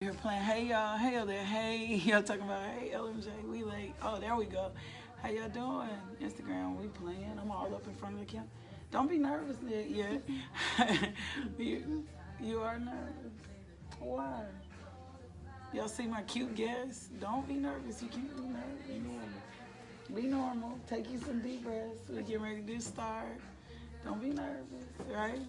You're playing, hey y'all, hey there, hey, y'all talking about, hey LMJ, we late. Oh, there we go. How y'all doing? Instagram, we playing. I'm all up in front of the camera. Don't be nervous yet. you are nervous. Why? Y'all see my cute guest? Don't be nervous. You can't be nervous. Be normal. Take you some deep breaths. We're getting ready to start. Don't be nervous, right?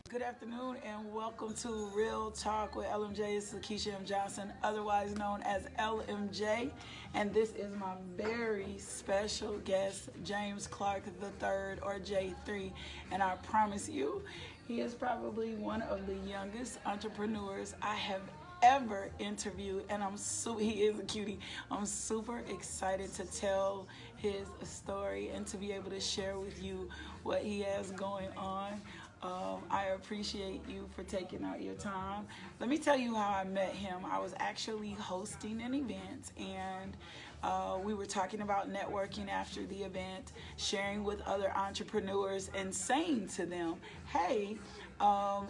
Good afternoon and welcome to Real Talk with LMJ. It's LaKisha M. Johnson, otherwise known as LMJ. And this is my very special guest, James Clark III, or J3. And I promise you, he is probably one of the youngest entrepreneurs I have ever interviewed, and he is a cutie. I'm super excited to tell his story and to be able to share with you what he has going on. I appreciate you for taking out your time. Let me tell you how I met him. I was actually hosting an event, and we were talking about networking after the event, sharing with other entrepreneurs and saying to them, hey,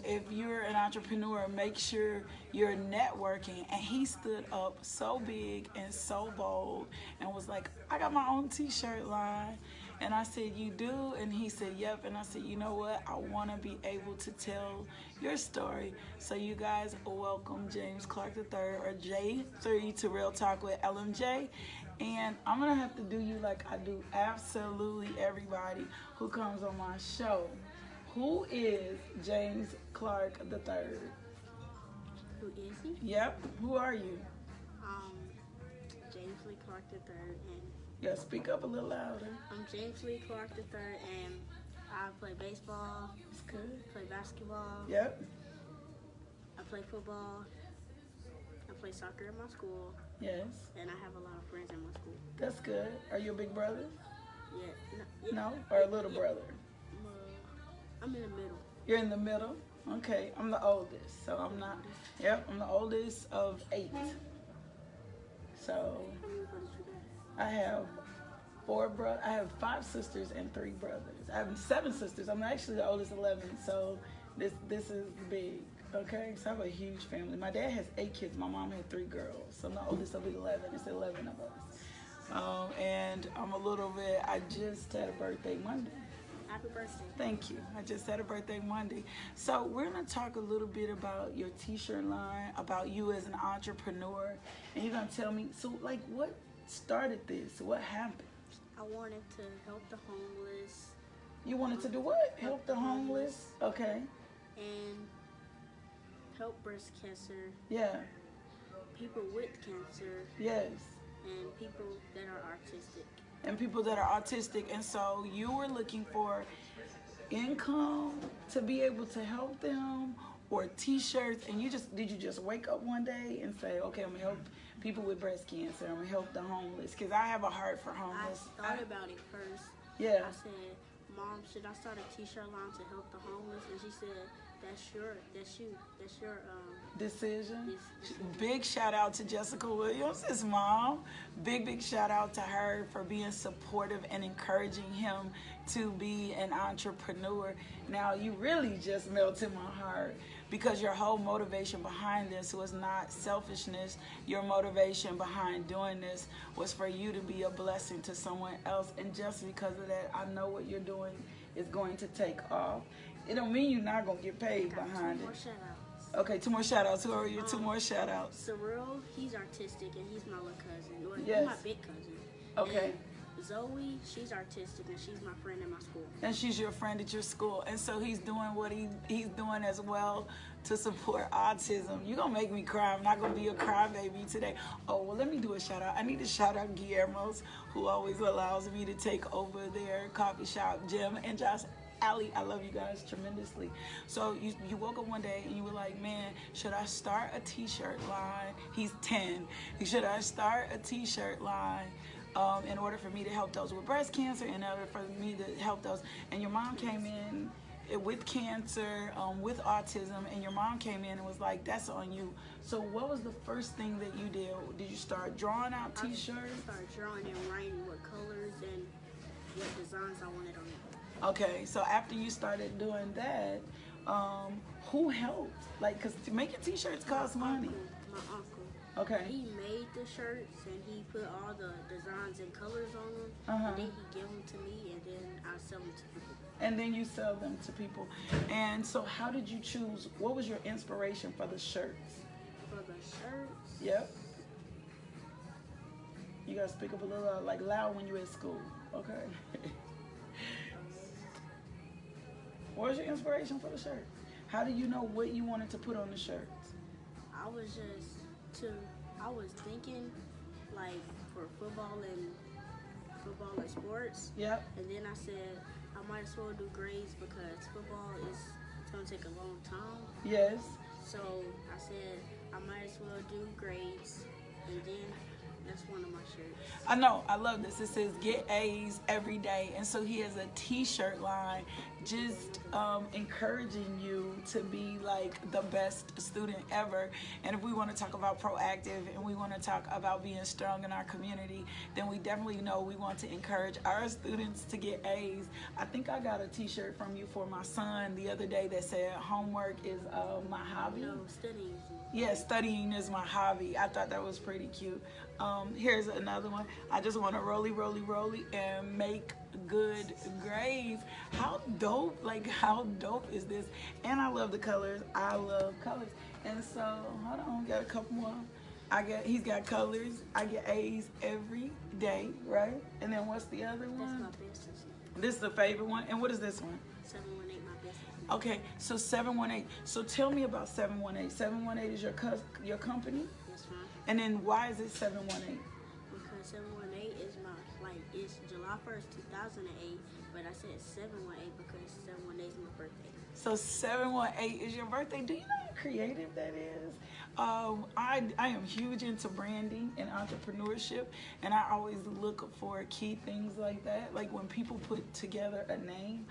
if you're an entrepreneur, make sure you're networking. And he stood up so big and so bold and was like, I got my own t-shirt line. And I said, you do? And he said, yep. And I said, you know what? I want to be able to tell your story. So you guys welcome James Clark III, or J3, to Real Talk with LMJ. And I'm going to have to do you like I do absolutely everybody who comes on my show. Who is James Clark III? Who is he? Yep. Who are you? James Lee Clark III, and Yeah, speak up a little louder. I'm James Lee Clark III, and I play baseball. That's good. Play basketball. Yep. I play football. I play soccer in my school. Yes. And I have a lot of friends in my school. That's good. Are you a big brother? Yeah. No? Or a little brother? I'm in the middle. You're in the middle? Okay. I'm the oldest, so I'm not. Yep, I'm the oldest of 8. So How many brothers you got? I have 4 brothers. I have 5 sisters and 3 brothers. I have 7 sisters. I'm actually the oldest 11, so this is big. Okay, so I have a huge family. My dad has 8 kids. My mom had 3 girls. So I'm the oldest of 11. It's 11 of us. And I'm a little bit. I just had a birthday Monday. Happy birthday. Thank you. I just had a birthday Monday. So we're going to talk a little bit about your t-shirt line, about you as an entrepreneur. And you're going to tell me, so like what started this? What happened? I wanted to help the homeless. You wanted to do what? Help the homeless? Okay. And help breast cancer. Yeah. People with cancer. Yes. And people that are artistic. And people that are autistic. And so you were looking for income to be able to help them, or t-shirts, and did you just wake up one day and say, okay, I'm gonna help people with breast cancer, I'm gonna help the homeless? Because I have a heart for homeless. I thought about it first. Yeah. I said, Mom, should I start a t-shirt line to help the homeless? And she said, that's your decision. Big shout out to Jessica Williams, his mom. Big shout out to her for being supportive and encouraging him to be an entrepreneur. Now you really just melted my heart, because your whole motivation behind this was not selfishness. Your motivation behind doing this was for you to be a blessing to someone else. And just because of that, I know what you're doing is going to take off. It don't mean you're not going to get paid behind it. 2 more shout-outs. Okay, 2 more shout-outs. Who are your 2 more shout-outs? Cyril, he's artistic, and he's my little cousin. Or Yes. He's my big cousin. Okay. And Zoe, she's artistic, and she's my friend in my school. And she's your friend at your school. And so he's doing what he's doing as well to support autism. You're going to make me cry. I'm not going to be a crybaby today. Oh, well, let me do a shout-out. I need to shout out Guillermo's, who always allows me to take over their coffee shop, Jim and Josh. Allie, I love you guys tremendously. So you woke up one day and you were like, man, should I start a t-shirt line? He's 10. Should I start a t-shirt line in order for me to help those with breast cancer, in order for me to help those? And your mom came in with cancer, with autism, and your mom came in and was like, that's on you. So what was the first thing that you did? Did you start drawing out t-shirts? I started drawing and writing what colors and what designs I wanted on it. Okay, so after you started doing that, Who helped? Like, cause making t-shirts costs money. My uncle. Okay. He made the shirts and he put all the designs and colors on them. And then he gave them to me, and then I sell them to people. And then you sell them to people. And so, how did you choose? What was your inspiration for the shirts? For the shirts? Yep. You gotta speak up a little like loud when you're at school. Okay. What was your inspiration for the shirt? How do you know what you wanted to put on the shirts? I was thinking like for football and sports. Yep. And then I said I might as well do grades because football is gonna take a long time. Yes. So I said I might as well do grades, and then that's one of my shirts. I know, I love this. It says get A's every day. And so he has a t-shirt line just encouraging you to be like the best student ever. And if we want to talk about proactive and we want to talk about being strong in our community, then we definitely know we want to encourage our students to get A's. I think I got a t-shirt from you for my son the other day that said homework is my hobby. No, studying. Yeah, studying is my hobby. I thought that was pretty cute. Here's another one. I just want to rolly and make good grades. How dope, like how dope is this? And I love the colors. I love colors. And so, hold on, got a couple more. He's got colors. I get A's every day, right? And then what's the other one? That's my business. This is the favorite one. And what is this one? 718, my business. Okay, so 718. So tell me about 718. 718 is your company? Yes, ma'am. And then why is it 718? Because 718 is it's July 1st, 2008, but I said 718 because 718 is my birthday. So 718 is your birthday. Do you know how creative that is? I am huge into branding and entrepreneurship, and I always look for key things like that. Like when people put together a name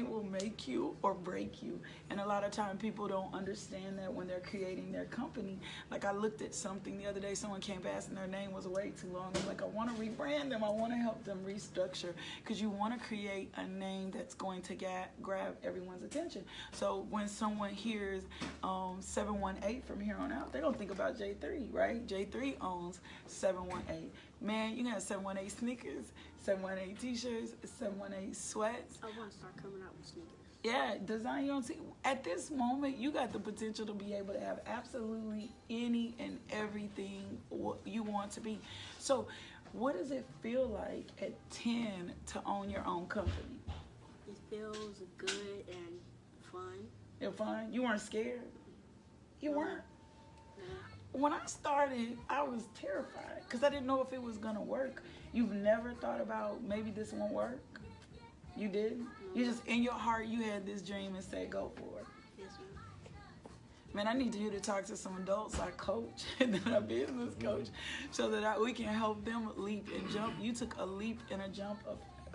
will make you or break you. And a lot of time people don't understand that when they're creating their company. Like I looked at something the other day, someone came past and their name was way too long. I'm like, I want to rebrand them. I want to help them restructure, because you want to create a name that's going to grab everyone's attention. So when someone hears 718 from here on out, they're going to think about J3, right? J3 owns 718. Man, you got 718 sneakers, 718 t-shirts, 718 sweats. I want to start coming out with sneakers. Yeah, design your own. At this moment, you got the potential to be able to have absolutely any and everything you want to be. So, what does it feel like at 10 to own your own company? It feels good and fun. It's fun? You weren't scared? You weren't? No. When I started, I was terrified because I didn't know if it was going to work. You've never thought about maybe this won't work? You didn't? You just, in your heart, you had this dream and said, go for it. Yes, ma'am. Man, I need you to talk to some adults I coach and then a business coach so that we can help them leap and jump. You took a leap and a jump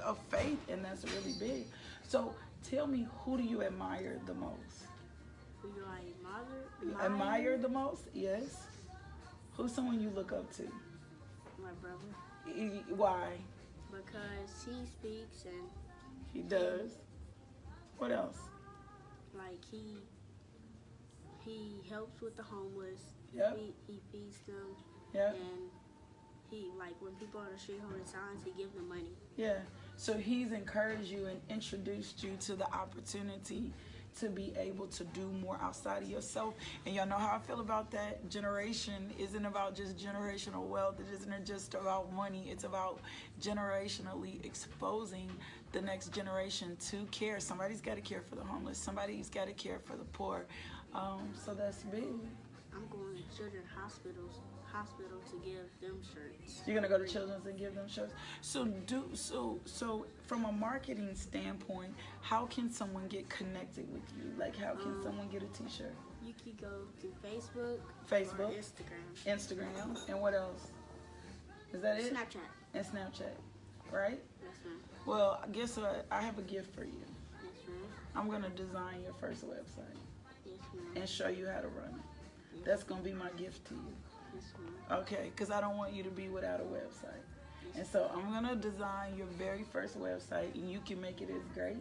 of faith, and that's really big. So tell me, who do you admire the most? Who do I Admire the most? Yes. Who's someone you look up to? My brother. Why? Because he speaks and He does. What else? like he helps with the homeless. Yep. He feeds them. Yep. And he, like, when people on the street holding signs, he gives them money. Yeah. So he's encouraged you and introduced you to the opportunity to be able to do more outside of yourself. And y'all know how I feel about that. Generation isn't about just generational wealth. It isn't just about money. It's about generationally exposing the next generation to care. Somebody's got to care for the homeless. Somebody's got to care for the poor. So that's big. I'm going to children's hospital to give them shirts. You're gonna go to Children's and give them shirts. So from a marketing standpoint, how can someone get connected with you? Like, how can someone get a T-shirt? You could go to Facebook, Facebook, or Instagram, and what else? Is that it? Snapchat. And Snapchat, right? Yes, ma'am. Well, guess what? I have a gift for you. Yes, ma'am. I'm gonna design your first website Yes, ma'am. and show you how to run it. That's gonna be my gift to you. Yes, ma'am. Okay, because I don't want you to be without a website. And so I'm going to design your very first website, and you can make it as great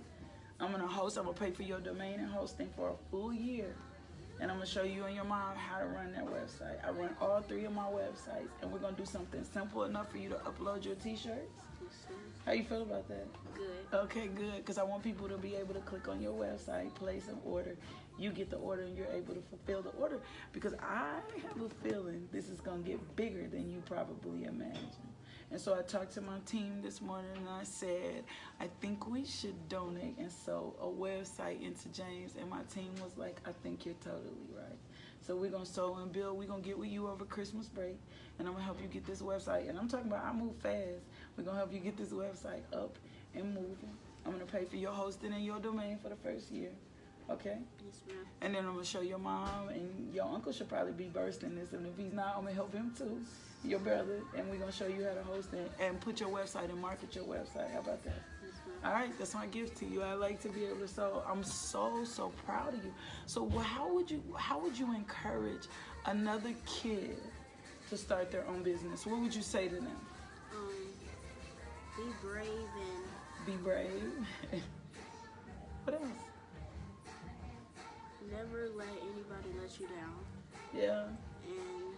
I'm going to pay for your domain and hosting for a full year. And I'm going to show you and your mom how to run that website. I run all 3 of my websites, and we're going to do something simple enough for you to upload your t-shirts. How you feel about that? Good. Okay, good, because I want people to be able to click on your website, place an order. You get the order, and you're able to fulfill the order, because I have a feeling this is going to get bigger than you probably imagine. And so I talked to my team this morning, and I said, I think we should donate and sew a website into James. And my team was like, I think you're totally right. So we're going to sew and build. We're going to get with you over Christmas break, and I'm going to help you get this website. And I'm talking about I move fast. We're going to help you get this website up and moving. I'm going to pay for your hosting and your domain for the first year. Okay? Yes, ma'am. And then I'm going to show your mom, and your uncle should probably be bursting this. And if he's not, I'm going to help him too. Your brother, and we're going to show you how to host and put your website and market your website. How about that? Yes, ma'am. All right, that's my gift to you. I like to be able to sew. I'm so proud of you. So how would you encourage another kid to start their own business? What would you say to them? Be brave and Be brave. What else? never let anybody let you down. Yeah. And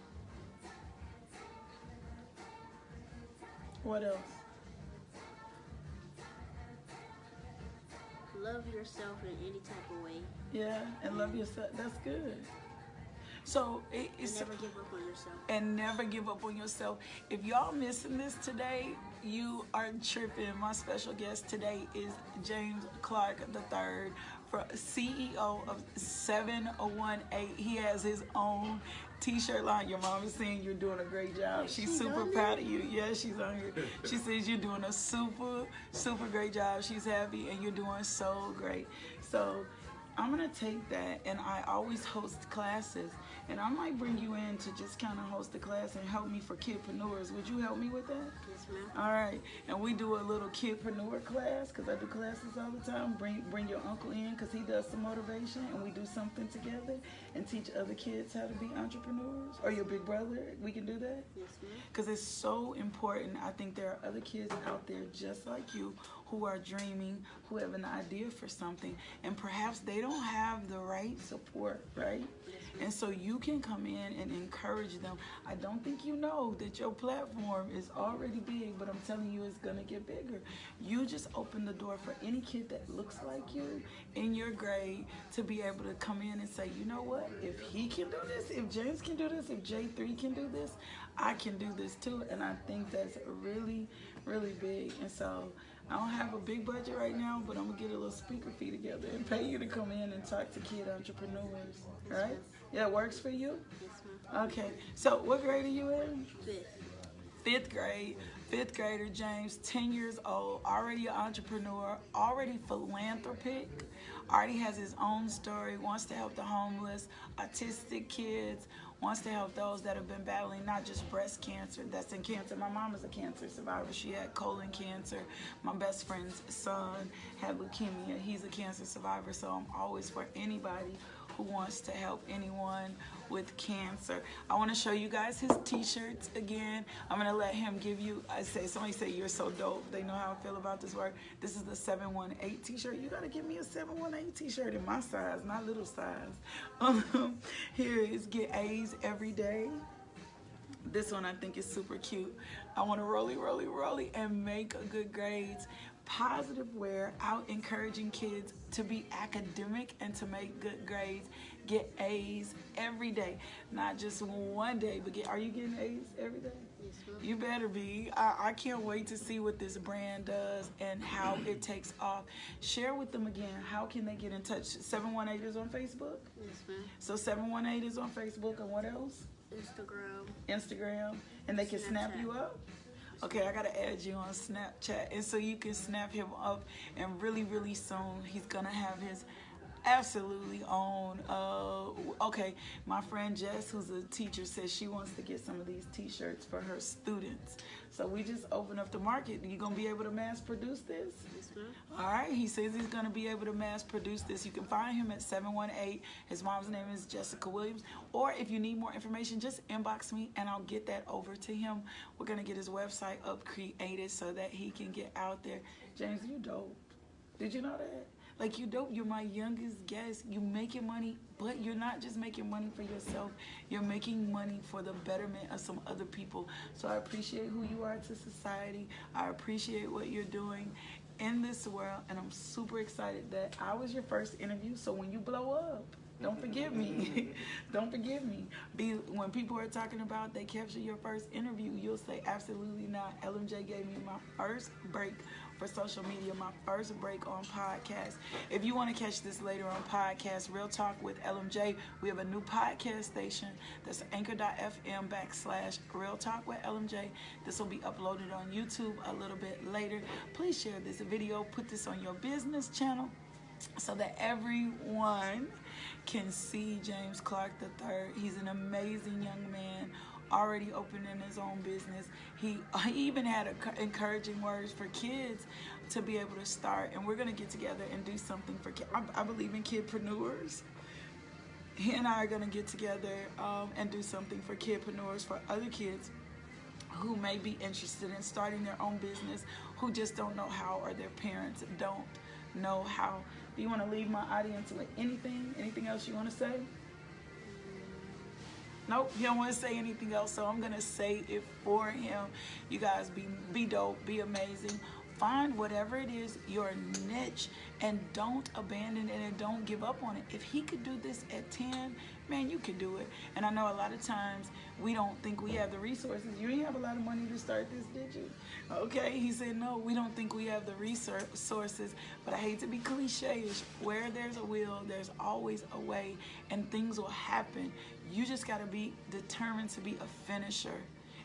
What else? love yourself in any type of way. Yeah, and love yourself. That's good. So it's And never give up on yourself. and never give up on yourself. If y'all missing this today, you are tripping. My special guest today is James Clark III, CEO of 718. He has his own t-shirt line. Your mom is saying you're doing a great job. She's super proud of you. Yeah, she's on here. She says you're doing a super great job. She's happy, and you're doing so great. So I'm going to take that, and I always host classes, and I might bring you in to just kind of host the class and help me for kidpreneurs. Would you help me with that? Yes, ma'am. All right, and we do a little kidpreneur class, because I do classes all the time. Bring your uncle in, because he does some motivation, and we do something together and teach other kids how to be entrepreneurs. Or your big brother, we can do that? Yes, ma'am. Because it's so important. I think there are other kids out there just like you who are dreaming, who have an idea for something, and perhaps they don't have the right support, right? And so you can come in and encourage them. I don't think you know that your platform is already big, but I'm telling you it's gonna get bigger. You just open the door for any kid that looks like you in your grade to be able to come in and say, you know what, if he can do this, if James can do this, if J3 can do this, I can do this too. And I think that's really big. And so I don't have a big budget right now, but I'm gonna get a little speaker fee together and pay you to come in and talk to kid entrepreneurs, right? Yeah, it works for you? Yes, ma'am. Okay, so what grade are you in? 5th. 5th grade. 5th grader James, 10 years old, already an entrepreneur, already philanthropic, already has his own story, wants to help the homeless, autistic kids, wants to help those that have been battling not just breast cancer, that's in cancer. My mom is a cancer survivor. She had colon cancer. My best friend's son had leukemia. He's a cancer survivor, so I'm always for anybody who wants to help anyone with cancer. I want to show you guys his t-shirts again. I'm going to let him give you, somebody say you're so dope. They know how I feel about this work. This is the 718 t-shirt. You got to give me a 718 t-shirt in my size, not little size. Here is get A's every day. This one I think is super cute. I want to rolly and make good grades. Positive wear, out encouraging kids to be academic and to make good grades. Get A's every day, not just one day, but are you getting A's every day? Yes, ma'am. You better be. I can't wait to see what this brand does and how it takes off. Share with them again. How can they get in touch? 718 is on Facebook? Yes, ma'am. So 718 is on Facebook, and what else? Instagram, and they can snap you up? Okay, I gotta add you on Snapchat, and so you can snap him up, and really soon he's gonna have his absolutely own. Okay, my friend Jess, who's a teacher, says she wants to get some of these t-shirts for her students. So we just opened up the market. You gonna be able to mass produce this? Yes, ma'am. All right, he says he's gonna be able to mass produce this. You can find him at 718. His mom's name is Jessica Williams. Or if you need more information, just inbox me and I'll get that over to him. We're gonna get his website up created so that he can get out there. James, you dope. Did you know that? Like, you dope. You're my youngest guest. You making money, but you're not just making money for yourself. You're making money for the betterment of some other people. So I appreciate who you are to society. I appreciate what you're doing in this world, and I'm super excited that I was your first interview. So when you blow up, don't forgive me. Don't forgive me. When people are talking about they capture your first interview, you'll say absolutely not. LMJ gave me my first break for social media, my first break on podcast. If you want to catch this later on podcast, Real Talk with LMJ, we have a new podcast station. That's anchor.fm/Real Talk with LMJ. This will be uploaded on YouTube a little bit later. Please share this video. Put this on your business channel so that everyone can see James Clark III. He's an amazing young man, already opening his own business. He even had encouraging words for kids to be able to start, and we're going to get together and do something for kids. I believe in kidpreneurs. He and I are going to get together and do something for kidpreneurs, for other kids who may be interested in starting their own business, who just don't know how, or their parents don't know how. Do you want to leave my audience with anything else you want to say? Nope, he don't want to say anything else, so I'm gonna say it for him. You guys be dope, be amazing. Find whatever it is, your niche, and don't abandon it and don't give up on it. If he could do this at 10, man, you can do it. And I know a lot of times we don't think we have the resources. You didn't have a lot of money to start this, did you? Okay, he said no, we don't think we have the resources, but I hate to be cliche-ish. Where there's a will, there's always a way, and things will happen. You just gotta be determined to be a finisher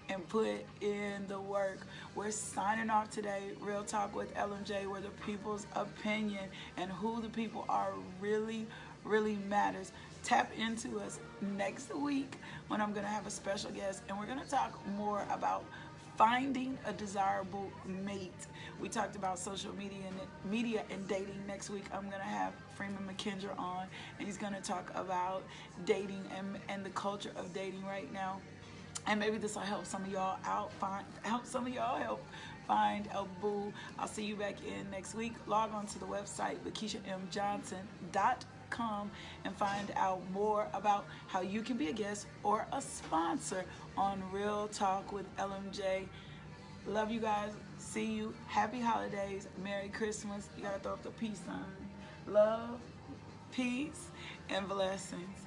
and put in the work. We're signing off today. Real Talk with LMJ, where the people's opinion and who the people are really matters. Tap into us next week when I'm gonna have a special guest, and we're gonna talk more about finding a desirable mate. We talked about social media and dating. Next week I'm gonna have Freeman McKendra on, and he's gonna talk about dating and the culture of dating right now. And maybe this will help some of y'all out, help find a boo. I'll see you back in next week. Log on to the website, LaKishaMJohnson.com, and find out more about how you can be a guest or a sponsor on Real Talk with LMJ. Love you guys. See you. Happy holidays. Merry Christmas. You gotta throw up the peace sign. Love, peace, and blessings.